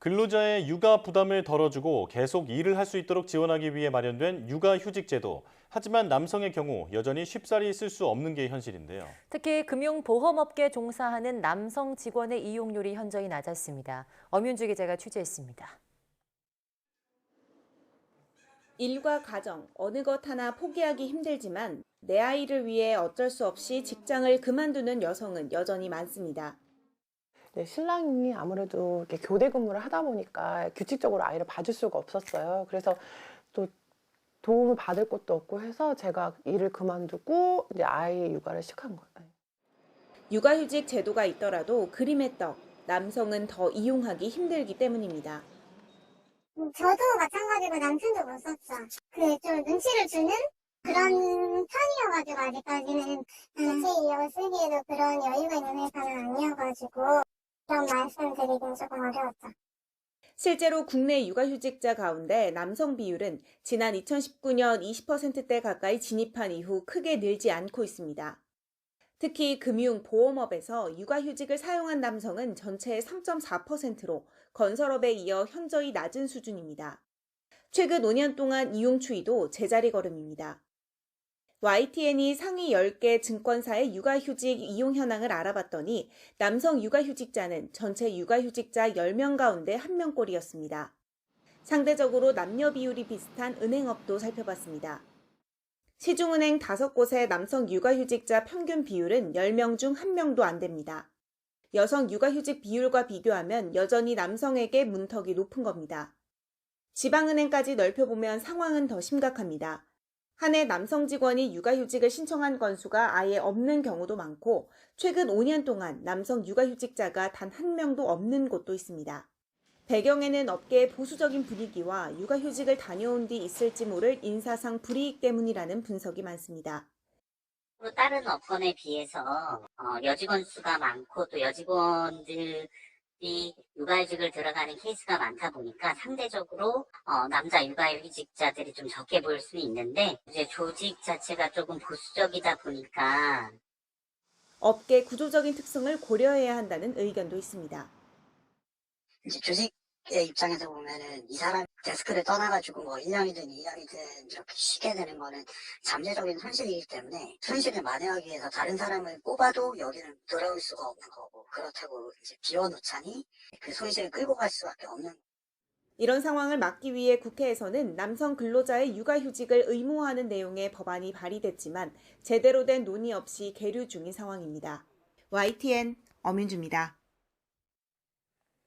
근로자의 육아 부담을 덜어주고 계속 일을 할 수 있도록 지원하기 위해 마련된 육아휴직 제도. 하지만 남성의 경우 여전히 쉽사리 쓸 수 없는 게 현실인데요. 특히 금융보험업계 종사하는 남성 직원의 이용률이 현저히 낮았습니다. 엄윤주 기자가 취재했습니다. 일과 가정, 어느 것 하나 포기하기 힘들지만 내 아이를 위해 어쩔 수 없이 직장을 그만두는 여성은 여전히 많습니다. 네, 신랑이 아무래도 이렇게 교대 근무를 하다 보니까 규칙적으로 아이를 봐줄 수가 없었어요. 그래서 또 도움을 받을 곳도 없고 해서 제가 일을 그만두고 이제 아이 육아를 시작한 거예요. 육아휴직 제도가 있더라도 그림의 떡, 남성은 더 이용하기 힘들기 때문입니다. 저도 마찬가지고 남편도 못 썼죠. 좀 눈치를 주는 그런 편이어가지고 아직까지는 제 이력을 쓰기에도 그런 여유가 있는 회사는 아니어가지고 그런 말씀드리기는 조금 어려웠죠. 실제로 국내 육아휴직자 가운데 남성 비율은 지난 2019년 20%대 가까이 진입한 이후 크게 늘지 않고 있습니다. 특히 금융, 보험업에서 육아휴직을 사용한 남성은 전체의 3.4%로 건설업에 이어 현저히 낮은 수준입니다. 최근 5년 동안 이용 추이도 제자리 걸음입니다. YTN이 상위 10개 증권사의 육아휴직 이용 현황을 알아봤더니 남성 육아휴직자는 전체 육아휴직자 10명 가운데 1명꼴이었습니다. 상대적으로 남녀 비율이 비슷한 은행업도 살펴봤습니다. 시중은행 5곳의 남성 육아휴직자 평균 비율은 10명 중 1명도 안 됩니다. 여성 육아휴직 비율과 비교하면 여전히 남성에게 문턱이 높은 겁니다. 지방은행까지 넓혀보면 상황은 더 심각합니다. 한 해 남성 직원이 육아휴직을 신청한 건수가 아예 없는 경우도 많고 최근 5년 동안 남성 육아휴직자가 단 1명도 없는 곳도 있습니다. 배경에는 업계의 보수적인 분위기와 육아휴직을 다녀온 뒤 있을지 모를 인사상 불이익 때문이라는 분석이 많습니다. 다른 업권에 비해서 여직원 수가 많고 또 여직원들이 육아휴직을 들어가는 케이스가 많다 보니까 상대적으로 남자 육아휴직자들이 좀 적게 보일 수는 있는데 이제 조직 자체가 조금 보수적이다 보니까 업계 구조적인 특성을 고려해야 한다는 의견도 있습니다. 이제 조직의 입장에서 보면은 이 사람 데스크를 떠나가지고 뭐 1년이든 2년이든 이렇게 쉬게 되는 거는 잠재적인 손실이기 때문에 손실을 만회하기 위해서 다른 사람을 뽑아도 여기는 돌아올 수가 없는 거고 그렇다고 이제 비워놓자니 그 손실을 끌고 갈 수밖에 없는. 이런 상황을 막기 위해 국회에서는 남성 근로자의 육아휴직을 의무화하는 내용의 법안이 발의됐지만 제대로 된 논의 없이 계류 중인 상황입니다. YTN 엄윤주입니다.